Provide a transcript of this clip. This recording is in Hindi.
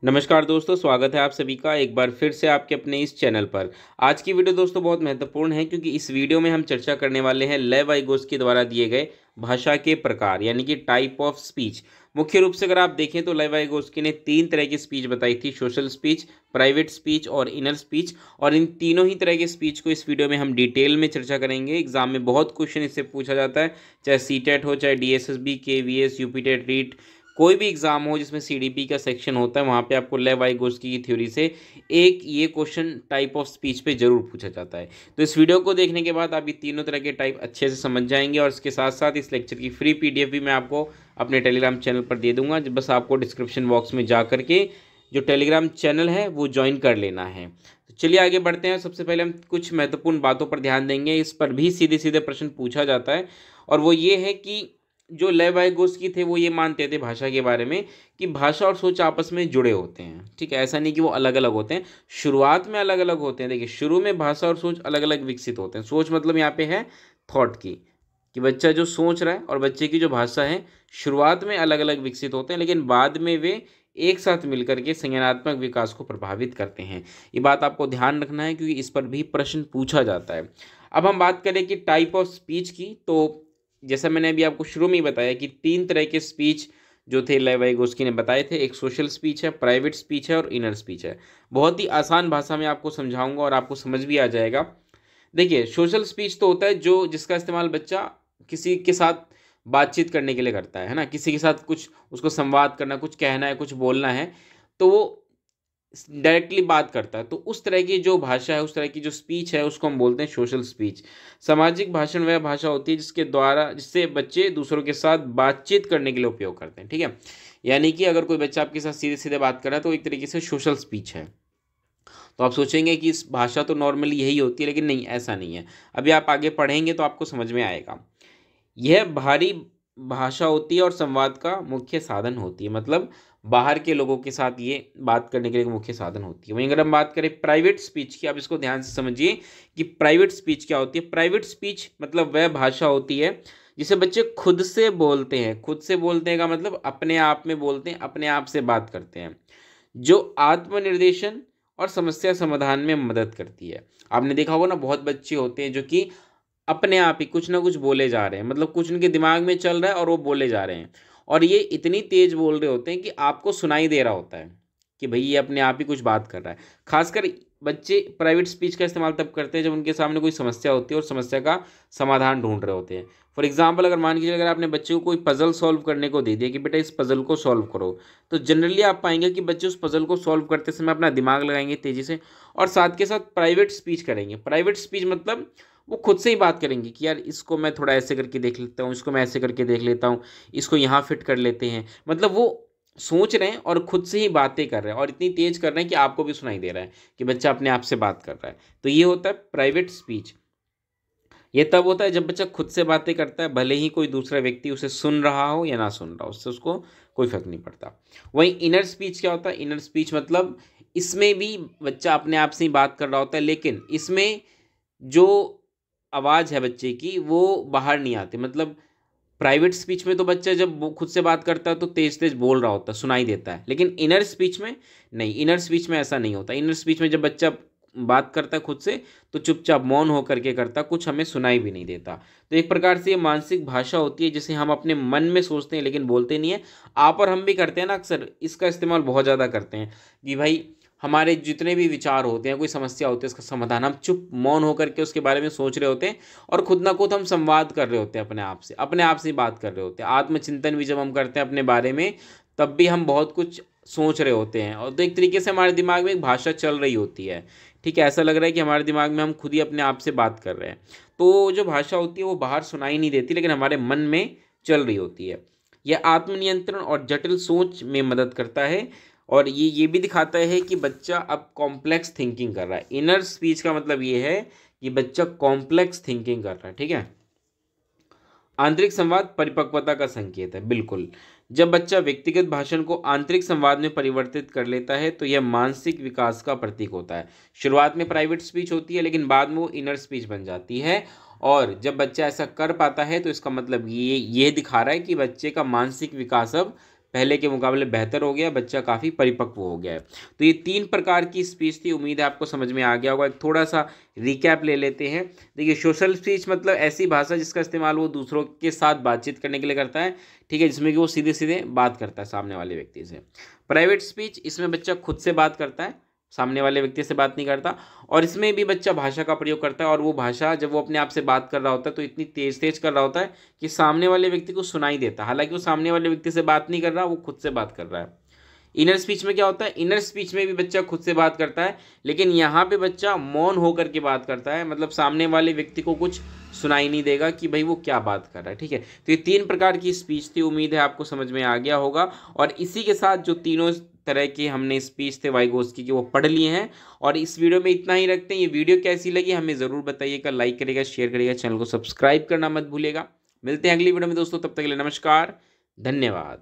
नमस्कार दोस्तों, स्वागत है आप सभी का एक बार फिर से आपके अपने इस चैनल पर। आज की वीडियो दोस्तों बहुत महत्वपूर्ण है क्योंकि इस वीडियो में हम चर्चा करने वाले हैं लेव वाइगोत्स्की द्वारा दिए गए भाषा के प्रकार यानी कि टाइप ऑफ स्पीच। मुख्य रूप से अगर आप देखें तो लेव वाइगोत्स्की ने 3 तरह की स्पीच बताई थी, सोशल स्पीच, प्राइवेट स्पीच और इनर स्पीच। और इन तीनों ही तरह के स्पीच को इस वीडियो में हम डिटेल में चर्चा करेंगे। एग्जाम में बहुत क्वेश्चन इससे पूछा जाता है, चाहे सीटेट हो, चाहे डीएसएसबी, केवीएस, यूपीटेट, रीट, कोई भी एग्जाम हो जिसमें सीडीपी का सेक्शन होता है, वहाँ पे आपको लेव वाइगोत्स्की की थ्योरी से एक ये क्वेश्चन टाइप ऑफ स्पीच पे जरूर पूछा जाता है। तो इस वीडियो को देखने के बाद आप ये तीनों तरह के टाइप अच्छे से समझ जाएंगे और इसके साथ साथ इस लेक्चर की फ्री पीडीएफ भी मैं आपको अपने टेलीग्राम चैनल पर दे दूंगा। बस आपको डिस्क्रिप्शन बॉक्स में जा करके जो टेलीग्राम चैनल है वो ज्वाइन कर लेना है। तो चलिए आगे बढ़ते हैं। सबसे पहले हम कुछ महत्वपूर्ण बातों पर ध्यान देंगे, इस पर भी सीधे सीधे प्रश्न पूछा जाता है। और वो ये है कि जो लेव वाइगोत्स्की थे वो ये मानते थे भाषा के बारे में कि भाषा और सोच आपस में जुड़े होते हैं। ठीक है, ऐसा नहीं कि वो अलग अलग होते हैं, शुरुआत में अलग अलग होते हैं। देखिए, शुरू में भाषा और सोच अलग अलग विकसित होते हैं। सोच मतलब यहाँ पे है थॉट की, कि बच्चा जो सोच रहा है और बच्चे की जो भाषा है शुरुआत में अलग अलग विकसित होते हैं, लेकिन बाद में वे एक साथ मिलकर के संज्ञानात्मक विकास को प्रभावित करते हैं। ये बात आपको ध्यान रखना है क्योंकि इस पर भी प्रश्न पूछा जाता है। अब हम बात करें कि टाइप ऑफ स्पीच की, तो जैसा मैंने अभी आपको शुरू में ही बताया कि 3 तरह के स्पीच जो थे लेव वाइगोत्स्की ने बताए थे। एक सोशल स्पीच है, प्राइवेट स्पीच है और इनर स्पीच है। बहुत ही आसान भाषा में आपको समझाऊंगा और आपको समझ भी आ जाएगा। देखिए, सोशल स्पीच तो होता है जो जिसका इस्तेमाल बच्चा किसी के साथ बातचीत करने के लिए करता है ना, किसी के साथ कुछ उसको संवाद करना, कुछ कहना है, कुछ बोलना है, तो वो डायरेक्टली बात करता है। तो उस तरह की जो भाषा है, उस तरह की जो स्पीच है, उसको हम बोलते हैं सोशल स्पीच। सामाजिक भाषण वह भाषा होती है जिससे बच्चे दूसरों के साथ बातचीत करने के लिए उपयोग करते हैं। ठीक है, यानी कि अगर कोई बच्चा आपके साथ सीधे सीधे बात कर रहा है तो एक तरीके से सोशल स्पीच है। तो आप सोचेंगे कि इस भाषा तो नॉर्मली यही होती है, लेकिन नहीं, ऐसा नहीं है। अभी आप आगे पढ़ेंगे तो आपको समझ में आएगा। यह बाहरी भाषा होती है और संवाद का मुख्य साधन होती है, मतलब बाहर के लोगों के साथ ये बात करने के लिए मुख्य साधन होती है। वहीं अगर हम बात करें प्राइवेट स्पीच की, आप इसको ध्यान से समझिए कि प्राइवेट स्पीच क्या होती है। प्राइवेट स्पीच मतलब वह भाषा होती है जिसे बच्चे खुद से बोलते हैं। खुद से बोलते हैं का मतलब अपने आप में बोलते हैं, अपने आप से बात करते हैं, जो आत्मनिर्देशन और समस्या समाधान में मदद करती है। आपने देखा होगा ना, बहुत बच्चे होते हैं जो कि अपने आप ही कुछ ना कुछ बोले जा रहे हैं, मतलब कुछ उनके दिमाग में चल रहा है और वो बोले जा रहे हैं। और ये इतनी तेज बोल रहे होते हैं कि आपको सुनाई दे रहा होता है कि भाई ये अपने आप ही कुछ बात कर रहा है। खासकर बच्चे प्राइवेट स्पीच का इस्तेमाल तब करते हैं जब उनके सामने कोई समस्या होती है और समस्या का समाधान ढूंढ रहे होते हैं। फॉर एग्जाम्पल, अगर मान लीजिए अगर आपने बच्चे को कोई पजल सॉल्व करने को दे दिया कि बेटा इस पजल को सॉल्व करो, तो जनरली आप पाएंगे कि बच्चे उस पजल को सॉल्व करते समय अपना दिमाग लगाएंगे तेजी से और साथ के साथ प्राइवेट स्पीच करेंगे। प्राइवेट स्पीच मतलब वो खुद से ही बात करेंगे कि यार इसको मैं थोड़ा ऐसे करके देख लेता हूँ, इसको मैं ऐसे करके देख लेता हूँ, इसको यहाँ फिट कर लेते हैं। मतलब वो सोच रहे हैं और खुद से ही बातें कर रहे हैं और इतनी तेज कर रहे हैं कि आपको भी सुनाई दे रहा है कि बच्चा अपने आप से बात कर रहा है। तो ये होता है प्राइवेट स्पीच। ये तब होता है जब बच्चा खुद से बातें करता है, भले ही कोई दूसरा व्यक्ति उसे सुन रहा हो या ना सुन रहा हो, उससे उसको कोई फर्क नहीं पड़ता। वहीं इनर स्पीच क्या होता है? इनर स्पीच मतलब इसमें भी बच्चा अपने आप से ही बात कर रहा होता है, लेकिन इसमें जो आवाज़ है बच्चे की वो बाहर नहीं आती। मतलब प्राइवेट स्पीच में तो बच्चा जब खुद से बात करता है तो तेज तेज बोल रहा होता है, सुनाई देता है, लेकिन इनर स्पीच में नहीं। इनर स्पीच में ऐसा नहीं होता। इनर स्पीच में जब बच्चा बात करता है खुद से तो चुपचाप मौन होकर के करता, कुछ हमें सुनाई भी नहीं देता। तो एक प्रकार से ये मानसिक भाषा होती है जिसे हम अपने मन में सोचते हैं लेकिन बोलते नहीं है। आप और हम भी करते हैं ना, अक्सर इसका इस्तेमाल बहुत ज़्यादा करते हैं कि भाई हमारे जितने भी विचार होते हैं, कोई समस्या होती है, उसका समाधान हम चुप मौन होकर के उसके बारे में सोच रहे होते हैं और खुद ना खुद हम संवाद कर रहे होते हैं, अपने आप से बात कर रहे होते हैं। आत्मचिंतन भी जब हम करते हैं अपने बारे में, तब भी हम बहुत कुछ सोच रहे होते हैं और तो एक तरीके से हमारे दिमाग में एक भाषा चल रही होती है। ठीक है, ऐसा लग रहा है कि हमारे दिमाग में हम खुद ही अपने आप से बात कर रहे हैं। तो जो भाषा होती है वो बाहर सुनाई नहीं देती, लेकिन हमारे मन में चल रही होती है। यह आत्मनियंत्रण और जटिल सोच में मदद करता है और ये भी दिखाता है कि बच्चा अब कॉम्प्लेक्स थिंकिंग कर रहा है। इनर स्पीच का मतलब ये है कि बच्चा कॉम्प्लेक्स थिंकिंग कर रहा है। ठीक है, आंतरिक संवाद परिपक्वता का संकेत है। बिल्कुल, जब बच्चा व्यक्तिगत भाषण को आंतरिक संवाद में परिवर्तित कर लेता है तो यह मानसिक विकास का प्रतीक होता है। शुरुआत में प्राइवेट स्पीच होती है लेकिन बाद में वो इनर स्पीच बन जाती है। और जब बच्चा ऐसा कर पाता है तो इसका मतलब ये दिखा रहा है कि बच्चे का मानसिक विकास अब पहले के मुकाबले बेहतर हो गया, बच्चा काफ़ी परिपक्व हो गया है। तो ये 3 प्रकार की स्पीच थी, उम्मीद है आपको समझ में आ गया होगा। एक थोड़ा सा रिकैप ले लेते हैं। देखिए, सोशल स्पीच मतलब ऐसी भाषा जिसका इस्तेमाल वो दूसरों के साथ बातचीत करने के लिए करता है, ठीक है, जिसमें कि वो सीधे सीधे बात करता है सामने वाले व्यक्ति से। प्राइवेट स्पीच, इसमें बच्चा खुद से बात करता है, सामने वाले व्यक्ति से बात नहीं करता, और इसमें भी बच्चा भाषा का प्रयोग करता है, और वो भाषा जब वो अपने आप से बात कर रहा होता है तो इतनी तेज तेज कर रहा होता है कि सामने वाले व्यक्ति को सुनाई देता है, हालांकि वो सामने वाले व्यक्ति से बात नहीं कर रहा, वो खुद से बात कर रहा है। इनर स्पीच में क्या होता है, इनर स्पीच में भी बच्चा खुद से बात करता है, लेकिन यहाँ पे बच्चा मौन होकर के बात करता है, मतलब सामने वाले व्यक्ति को कुछ सुनाई नहीं देगा कि भाई वो क्या बात कर रहा है, ठीक है। तो ये 3 प्रकार की स्पीच थी, उम्मीद है आपको समझ में आ गया होगा। और इसी के साथ जो तीनों तरह की हमने स्पीच थे वाइगोत्स्की की वो पढ़ लिए हैं, और इस वीडियो में इतना ही रखते हैं। ये वीडियो कैसी लगी हमें ज़रूर बताइएगा, लाइक करिएगा, शेयर करिएगा, चैनल को सब्सक्राइब करना मत भूलिएगा। मिलते हैं अगली वीडियो में दोस्तों, तब तक के लिए नमस्कार, धन्यवाद।